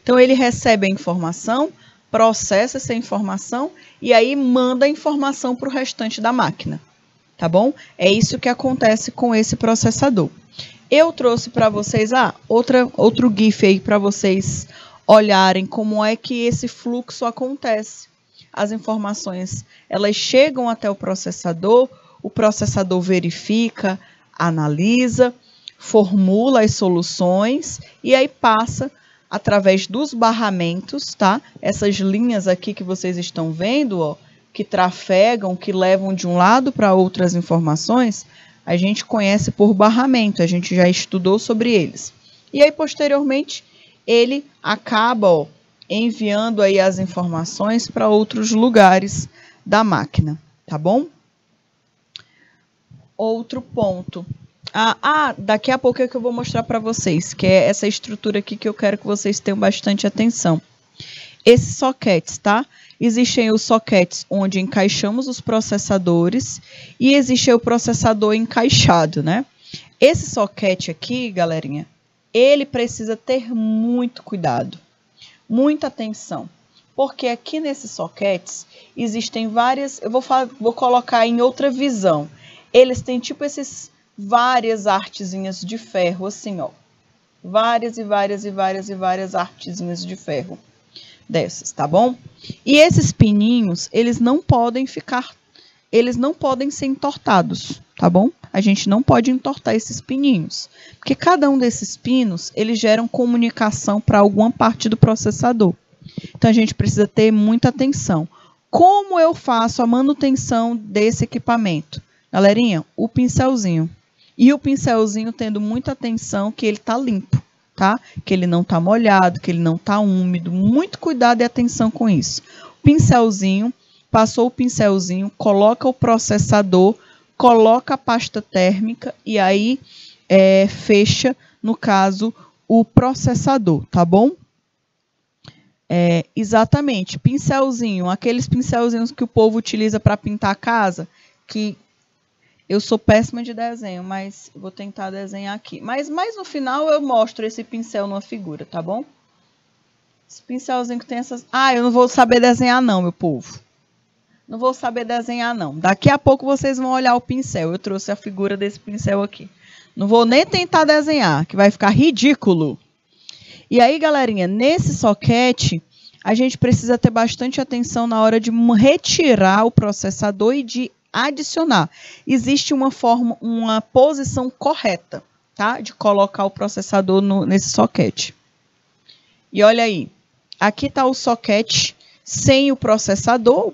Speaker 1: Então, ele recebe a informação, processa essa informação e aí manda a informação para o restante da máquina. Tá bom? É isso que acontece com esse processador. Eu trouxe para vocês outro GIF aí para vocês olharem como é que esse fluxo acontece. As informações, elas chegam até o processador verifica, analisa, formula as soluções e aí passa através dos barramentos, tá? Essas linhas aqui que vocês estão vendo, ó, que trafegam, que levam de um lado para outras informações, a gente conhece por barramento, a gente já estudou sobre eles. E aí, posteriormente, ele acaba enviando aí as informações para outros lugares da máquina, tá bom? Outro ponto. Daqui a pouco é que eu vou mostrar para vocês, que é essa estrutura aqui que eu quero que vocês tenham bastante atenção. Esses sockets, tá? Existem os sockets onde encaixamos os processadores e existe o processador encaixado, Esse socket aqui, galerinha, ele precisa ter muito cuidado, muita atenção, porque aqui nesses sockets existem várias, eu vou colocar em outra visão. Eles têm tipo várias artezinhas de ferro, assim, ó. Várias artezinhas de ferro dessas, tá bom? E esses pininhos, eles não podem ser entortados, tá bom? A gente não pode entortar esses pininhos, porque cada um desses pinos, eles geram comunicação para alguma parte do processador. Então, a gente precisa ter muita atenção. Como eu faço a manutenção desse equipamento? Galerinha, o pincelzinho. E o pincelzinho tendo muita atenção que ele está limpo. Tá? Que ele não está molhado, que ele não está úmido. Muito cuidado e atenção com isso. Pincelzinho, passou o pincelzinho, coloca o processador, coloca a pasta térmica e aí fecha, no caso, o processador, tá bom? Exatamente, pincelzinho, aqueles pincelzinhos que o povo utiliza para pintar a casa, que Eu sou péssima de desenho, mas vou tentar desenhar aqui. Mas no final eu mostro esse pincel numa figura, tá bom? Esse pincelzinho que tem essas... Ah, eu não vou saber desenhar não, meu povo. Não vou saber desenhar não. Daqui a pouco vocês vão olhar o pincel. Eu trouxe a figura desse pincel aqui. Não vou nem tentar desenhar, que vai ficar ridículo. E aí, galerinha, nesse soquete, a gente precisa ter bastante atenção na hora de retirar o processador e de adicionar. Existe uma posição correta, tá? De colocar o processador nesse soquete. E olha aí, aqui está o soquete sem o processador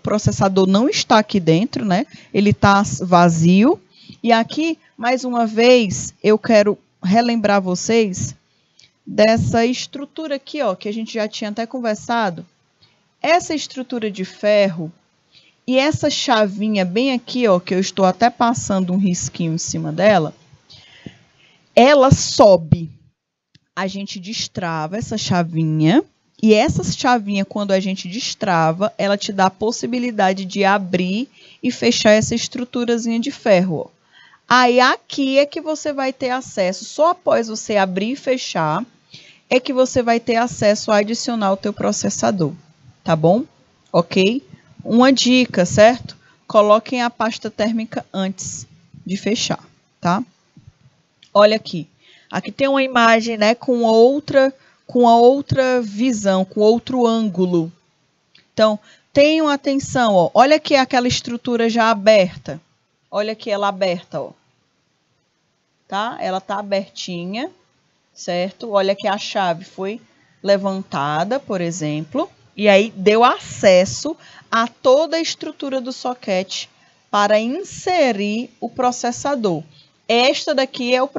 Speaker 1: não está aqui dentro, né? Ele está vazio. E aqui, mais uma vez, eu quero relembrar vocês dessa estrutura aqui, ó, que a gente já tinha até conversado. Essa estrutura de ferro e essa chavinha bem aqui, ó, que eu estou até passando um risquinho em cima dela, ela sobe. A gente destrava essa chavinha e essa chavinha, quando a gente destrava, ela te dá a possibilidade de abrir e fechar essa estruturazinha de ferro, ó. Aí aqui é que você vai ter acesso, só após você abrir e fechar, é que você vai ter acesso a adicionar o teu processador, tá bom? Ok? Uma dica, certo? Coloquem a pasta térmica antes de fechar, tá? Olha aqui. Aqui tem uma imagem, né, com a outra visão, com outro ângulo. Então, tenham atenção, ó. Olha aqui aquela estrutura já aberta. Olha aqui ela aberta, ó. Tá? Ela tá abertinha, certo? Olha que a chave foi levantada, por exemplo, e aí deu acesso a toda a estrutura do soquete para inserir o processador. Este aqui é o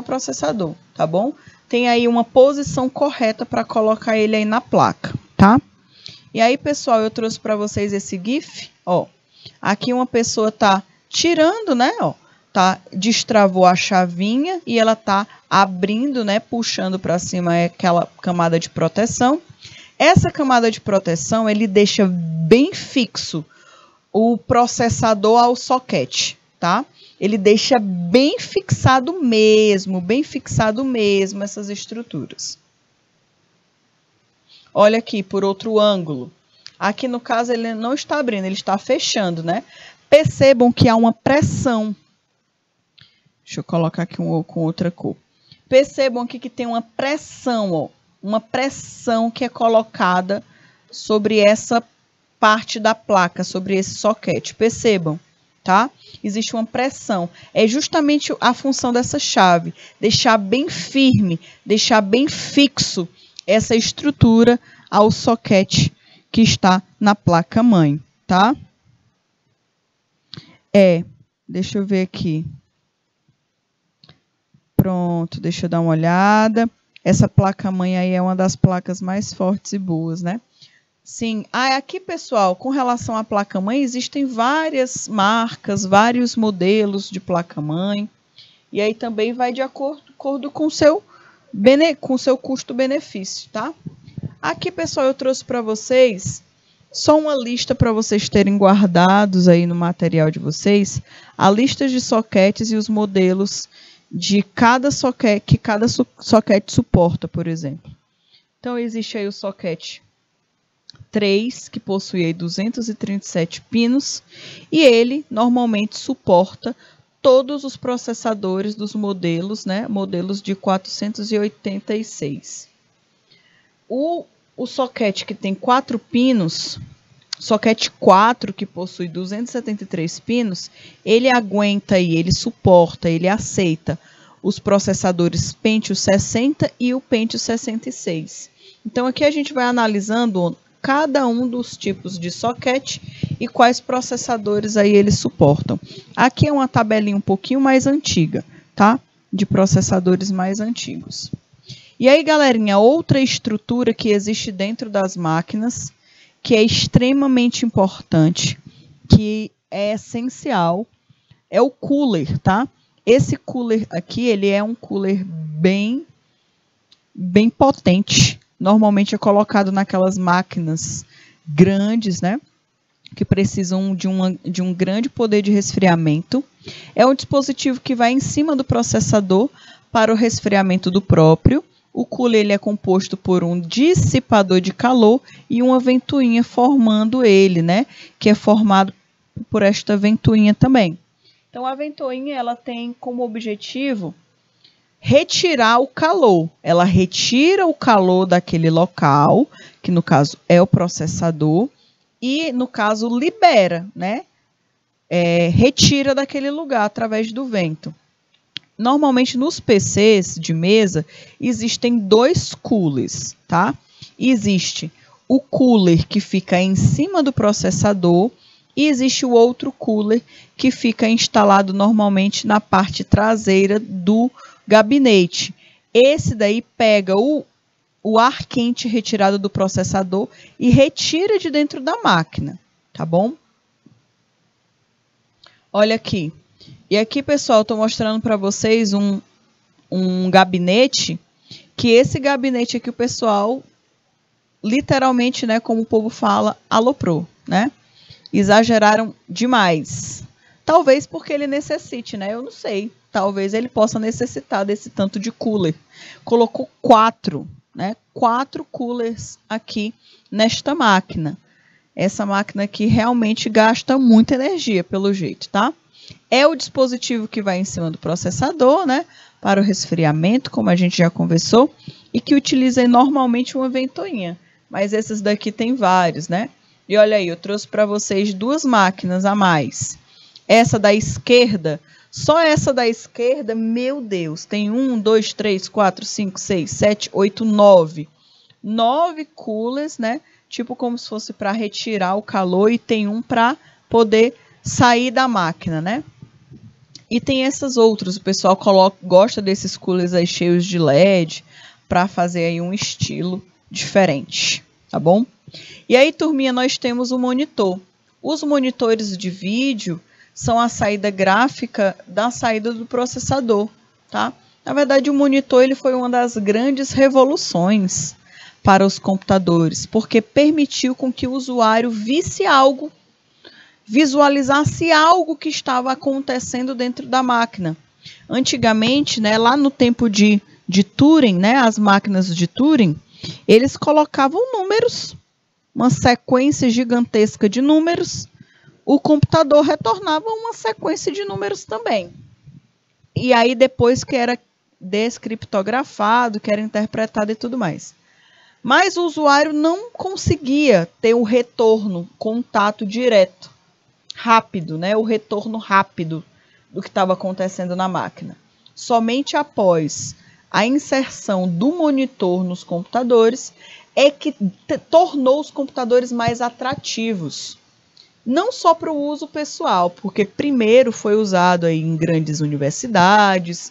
Speaker 1: processador, tá bom? Tem aí uma posição correta para colocar ele aí na placa, tá? E aí, pessoal, eu trouxe para vocês esse GIF, ó. Aqui uma pessoa tá tirando, né, ó. Destravou a chavinha e ela tá abrindo, né, puxando para cima aquela camada de proteção. Essa camada de proteção, ele deixa bem fixo o processador ao soquete, tá? Ele deixa bem fixado mesmo essas estruturas. Olha aqui, por outro ângulo. Aqui, no caso, ele não está abrindo, ele está fechando, né? Percebam que há uma pressão. Deixa eu colocar aqui com outra cor. Percebam aqui que tem uma pressão, ó. Uma pressão que é colocada sobre essa parte da placa, sobre esse soquete. Percebam, tá? Existe uma pressão. É justamente a função dessa chave. Deixar bem firme, deixar bem fixo essa estrutura ao soquete que está na placa-mãe, tá? Deixa eu ver aqui. Pronto, deixa eu dar uma olhada. Essa placa-mãe aí é uma das placas mais fortes e boas, né? Sim. Aqui, pessoal, com relação à placa-mãe, existem várias marcas, vários modelos de placa-mãe. E aí também vai de acordo com o seu custo-benefício, tá? Aqui, pessoal, eu trouxe para vocês só uma lista para vocês terem guardados aí no material de vocês, a lista de soquetes e os modelos de cada soquete, que cada soquete suporta, por exemplo. Então, existe aí o soquete 3, que possui aí 237 pinos, e ele normalmente suporta todos os processadores dos modelos, né? Modelos de 486. O soquete que tem 4 pinos, soquete 4, que possui 273 pinos, ele aguenta e ele suporta, ele aceita os processadores Pentium 60 e o Pentium 66. Então, aqui a gente vai analisando cada um dos tipos de soquete e quais processadores aí eles suportam. Aqui é uma tabelinha um pouquinho mais antiga, tá? De processadores mais antigos. E aí, galerinha, outra estrutura que existe dentro das máquinas, que é extremamente importante, que é essencial, é o cooler, tá? Esse cooler aqui, ele é um cooler bem potente. Normalmente é colocado naquelas máquinas grandes, né? que precisam de um grande poder de resfriamento. É um dispositivo que vai em cima do processador para o resfriamento do próprio. O cooler ele é composto por um dissipador de calor e uma ventoinha formando ele, né? Que é formado por esta ventoinha também. Então, a ventoinha ela tem como objetivo retirar o calor. Ela retira o calor daquele local, que no caso é o processador, e no caso libera, né? Retira daquele lugar através do vento. Normalmente nos PCs de mesa existem dois coolers, tá? Existe o cooler que fica em cima do processador e existe o outro cooler que fica instalado normalmente na parte traseira do gabinete. Esse daí pega o ar quente retirado do processador e retira de dentro da máquina, tá bom? Olha aqui. E aqui, pessoal, estou mostrando para vocês um gabinete, que esse gabinete aqui o pessoal, literalmente, né, como o povo fala, aloprou, né? Exageraram demais. Talvez porque ele necessite, né? Eu não sei. Talvez ele possa necessitar desse tanto de cooler. Colocou 4, né? 4 coolers aqui nesta máquina. Essa máquina aqui realmente gasta muita energia, pelo jeito, tá? É o dispositivo que vai em cima do processador, né? Para o resfriamento, como a gente já conversou, e que utiliza normalmente uma ventoinha. Mas esses daqui tem vários, né? E olha aí, eu trouxe para vocês 2 máquinas a mais. Essa da esquerda, só essa da esquerda, meu Deus, tem 1, 2, 3, 4, 5, 6, 7, 8, 9. 9 coolers, né? Tipo como se fosse para retirar o calor e tem um para poder sair da máquina, né? E tem essas outras, o pessoal gosta desses coolers aí cheios de LED para fazer aí um estilo diferente, tá bom? E aí, turminha, nós temos o monitor. Os monitores de vídeo são a saída gráfica da saída do processador, tá? Na verdade, o monitor ele foi uma das grandes revoluções para os computadores, porque permitiu com que o usuário visse algo, visualizasse algo que estava acontecendo dentro da máquina. Antigamente, né, lá no tempo de Turing, né, as máquinas de Turing, eles colocavam números, uma sequência gigantesca de números, o computador retornava uma sequência de números também. E aí depois que era descriptografado, que era interpretado e tudo mais. Mas o usuário não conseguia ter o retorno, contato direto, rápido, né? O retorno rápido do que estava acontecendo na máquina. Somente após a inserção do monitor nos computadores é que tornou os computadores mais atrativos. Não só para o uso pessoal, porque primeiro foi usado aí em grandes universidades.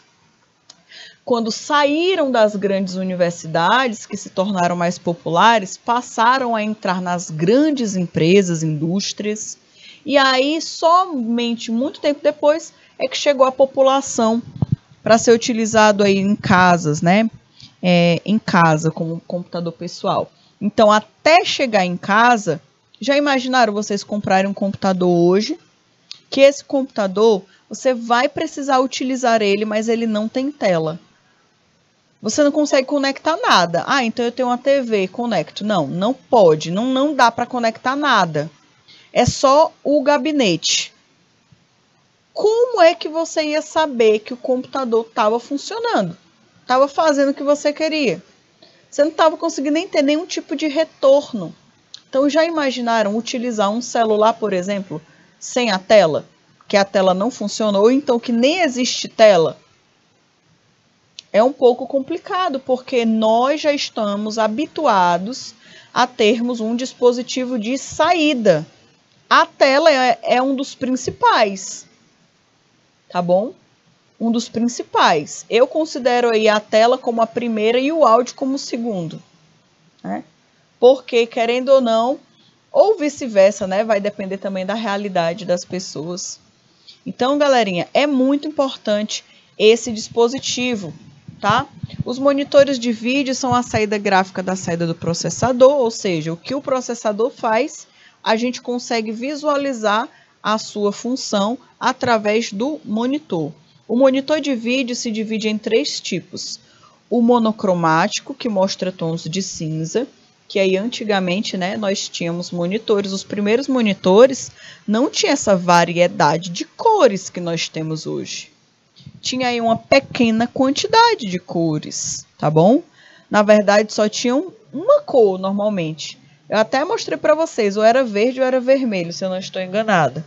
Speaker 1: Quando saíram das grandes universidades, que se tornaram mais populares, passaram a entrar nas grandes empresas, indústrias. E aí, somente muito tempo depois, é que chegou a população para ser utilizado aí em casas, né? Em casa, como computador pessoal. Então, até chegar em casa, já imaginaram vocês comprarem um computador hoje? Que esse computador, você vai precisar utilizar ele, mas ele não tem tela. Você não consegue conectar nada. Ah, então eu tenho uma TV, conecto. Não, não pode, não dá para conectar nada. É só o gabinete. Como é que você ia saber que o computador estava funcionando? Estava fazendo o que você queria. Você não estava conseguindo nem ter nenhum tipo de retorno. Então, já imaginaram utilizar um celular, por exemplo, sem a tela? Que a tela não funciona, ou então que nem existe tela? É um pouco complicado, porque nós já estamos habituados a termos um dispositivo de saída. A tela é um dos principais, tá bom? Um dos principais. Eu considero aí a tela como a primeira e o áudio como o segundo, né? Porque, querendo ou não, ou vice-versa, né? Vai depender também da realidade das pessoas. Então, galerinha, é muito importante esse dispositivo, tá? Os monitores de vídeo são a saída gráfica da saída do processador, ou seja, o que o processador faz, a gente consegue visualizar a sua função através do monitor. O monitor de vídeo se divide em 3 tipos. O monocromático, que mostra tons de cinza, que aí antigamente, né, nós tínhamos monitores. Os primeiros monitores não tinham essa variedade de cores que nós temos hoje. Tinha aí uma pequena quantidade de cores, tá bom? Na verdade, só tinham uma cor normalmente. Eu até mostrei para vocês, ou era verde ou era vermelho, se eu não estou enganada.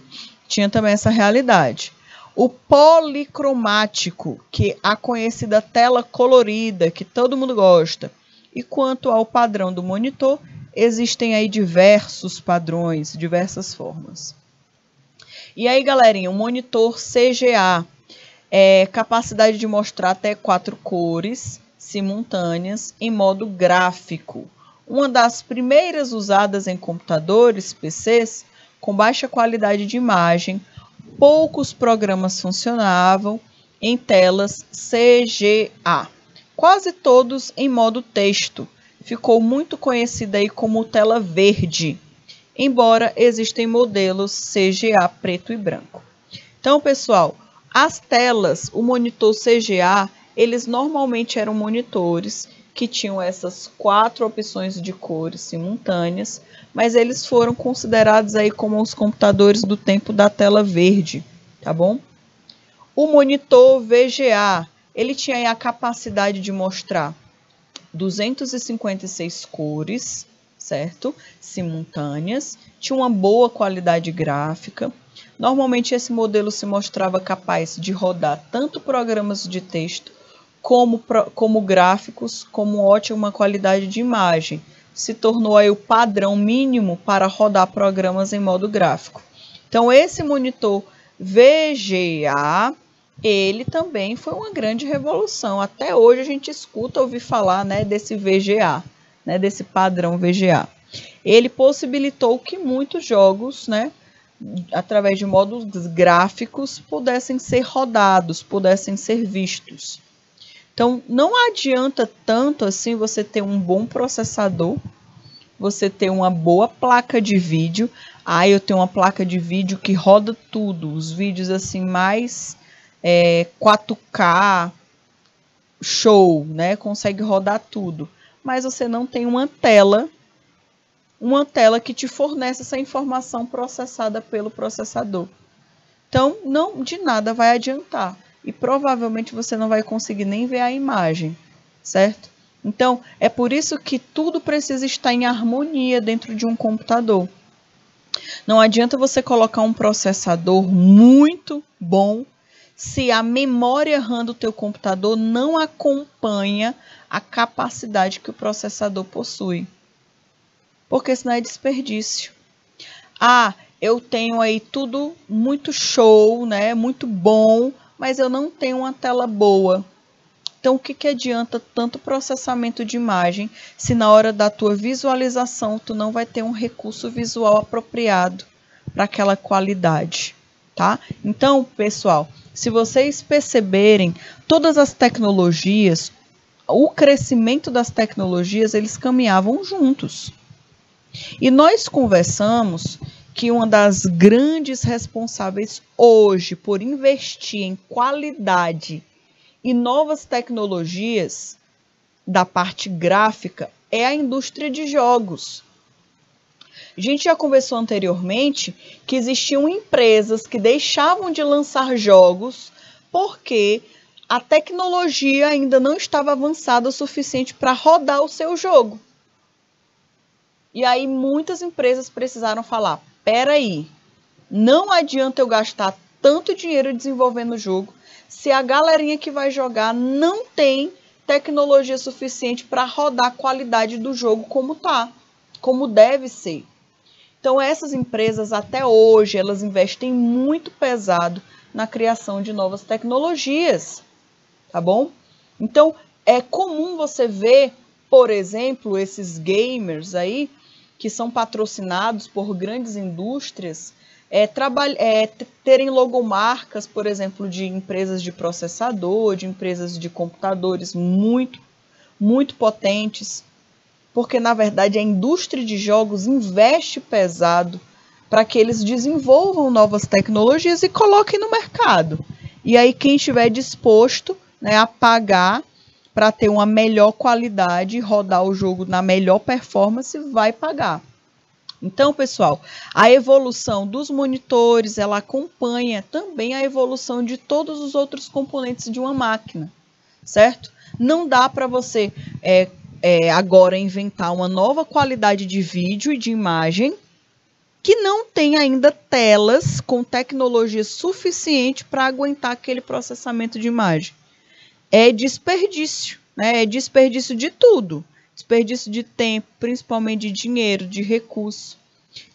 Speaker 1: Tinha também essa realidade. O policromático, que é a conhecida tela colorida, que todo mundo gosta. E quanto ao padrão do monitor, existem aí diversos padrões, diversas formas. E aí, galerinha, o monitor CGA é capacidade de mostrar até 4 cores simultâneas em modo gráfico. Uma das primeiras usadas em computadores, PCs, com baixa qualidade de imagem, poucos programas funcionavam em telas CGA. Quase todos em modo texto. Ficou muito conhecida aí como tela verde, embora existem modelos CGA preto e branco. Então, pessoal, as telas, o monitor CGA, eles normalmente eram monitores que tinham essas 4 opções de cores simultâneas, mas eles foram considerados aí como os computadores do tempo da tela verde, tá bom? O monitor VGA, ele tinha aí a capacidade de mostrar 256 cores, certo? Simultâneas, tinha uma boa qualidade gráfica. Normalmente esse modelo se mostrava capaz de rodar tanto programas de texto como gráficos, como ótima qualidade de imagem. Se tornou aí o padrão mínimo para rodar programas em modo gráfico. Então, esse monitor VGA, ele também foi uma grande revolução. Até hoje a gente escuta ouvir falar, né, desse VGA, né, desse padrão VGA. Ele possibilitou que muitos jogos, né, através de modos gráficos, pudessem ser rodados, pudessem ser vistos. Então, não adianta tanto assim você ter um bom processador, você ter uma boa placa de vídeo. Ah, eu tenho uma placa de vídeo que roda tudo, os vídeos assim mais 4K, show, né? Consegue rodar tudo. Mas você não tem uma tela que te fornece essa informação processada pelo processador. Então, não de nada vai adiantar. E provavelmente você não vai conseguir nem ver a imagem, certo? Então, é por isso que tudo precisa estar em harmonia dentro de um computador. Não adianta você colocar um processador muito bom se a memória RAM do teu computador não acompanha a capacidade que o processador possui. Porque senão é desperdício. Ah, eu tenho aí tudo muito show, né? Muito bom, mas eu não tenho uma tela boa. Então, o que adianta tanto processamento de imagem se na hora da tua visualização tu não vai ter um recurso visual apropriado para aquela qualidade, tá? Então, pessoal, se vocês perceberem, todas as tecnologias, o crescimento das tecnologias, eles caminhavam juntos. E nós conversamos que uma das grandes responsáveis hoje por investir em qualidade e novas tecnologias da parte gráfica é a indústria de jogos. A gente já conversou anteriormente que existiam empresas que deixavam de lançar jogos porque a tecnologia ainda não estava avançada o suficiente para rodar o seu jogo. E aí muitas empresas precisaram falar, peraí, não adianta eu gastar tanto dinheiro desenvolvendo o jogo se a galerinha que vai jogar não tem tecnologia suficiente para rodar a qualidade do jogo como deve ser. Então essas empresas até hoje, elas investem muito pesado na criação de novas tecnologias, tá bom? Então é comum você ver, por exemplo, esses gamers aí, que são patrocinados por grandes indústrias, terem logomarcas, por exemplo, de empresas de processador, de empresas de computadores muito, muito potentes. porque na verdade a indústria de jogos investe pesado para que eles desenvolvam novas tecnologias e coloquem no mercado. E aí quem estiver disposto, né, a pagar para ter uma melhor qualidade e rodar o jogo na melhor performance vai pagar. Então, pessoal, a evolução dos monitores, ela acompanha também a evolução de todos os outros componentes de uma máquina, certo? Não dá para você agora inventar uma nova qualidade de vídeo e de imagem que não tem ainda telas com tecnologia suficiente para aguentar aquele processamento de imagem. É desperdício, né? É desperdício de tudo. Desperdício de tempo, principalmente de dinheiro, de recurso.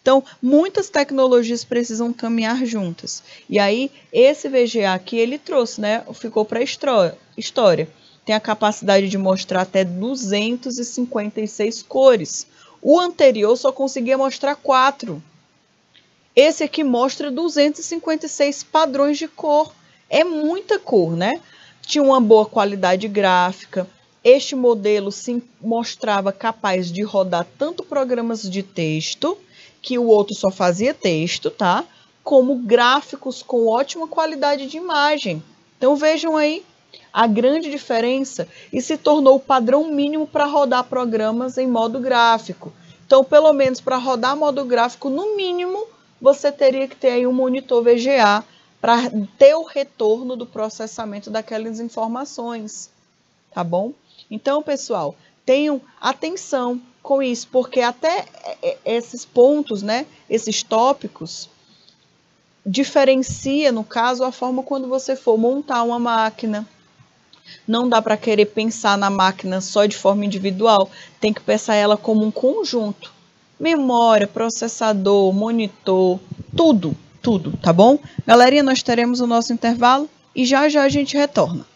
Speaker 1: Então, muitas tecnologias precisam caminhar juntas. E aí, esse VGA aqui, ele trouxe, né? Ficou para a história. Tem a capacidade de mostrar até 256 cores. O anterior só conseguia mostrar 4. Esse aqui mostra 256 padrões de cor. É muita cor, né? Tinha uma boa qualidade gráfica. Este modelo se mostrava capaz de rodar tanto programas de texto, que o outro só fazia texto, tá? Como gráficos com ótima qualidade de imagem. Então vejam aí a grande diferença e se tornou o padrão mínimo para rodar programas em modo gráfico. Então, pelo menos para rodar modo gráfico, no mínimo, você teria que ter aí um monitor VGA para ter o retorno do processamento daquelas informações, tá bom? Então, pessoal, tenham atenção com isso, porque até esses pontos, né, esses tópicos, diferencia, no caso, a forma quando você for montar uma máquina. Não dá para querer pensar na máquina só de forma individual, tem que pensar ela como um conjunto. Memória, processador, monitor, tudo, tá bom? Galerinha, nós teremos o nosso intervalo e já já a gente retorna.